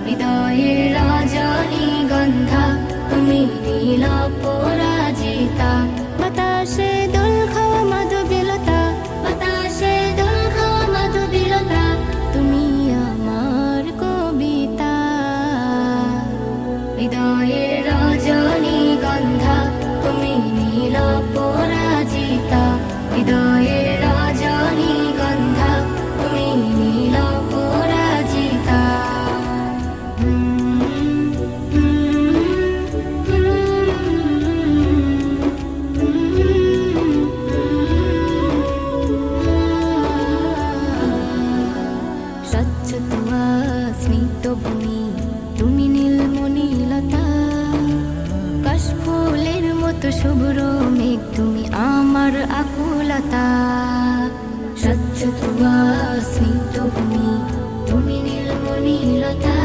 হৃদয়ের রজনীগন্ধা তুমি নীল পরাজিতা। বাতাসে দোল খাওয়া মাধবীলতা, বাতাসে দোল খাওয়া মাধবীলতা, তুমি আমার কবিতা। হৃদয়ের রজনীগন্ধা তুমি নীল পরাজিতা। হৃদয়ের রজনীগন্ধা তুমি নীল পরাজিতা। স্বচ্ছ তুয়া স্মিত ভূমি তুমি নীলমণিলতা। কাশফুলের মতো শুভ্র মেঘ তুমি আমার আকুলতা। স্বচ্ছ তুয়া স্মিত ভূমি তুমি নীলমণিলতা।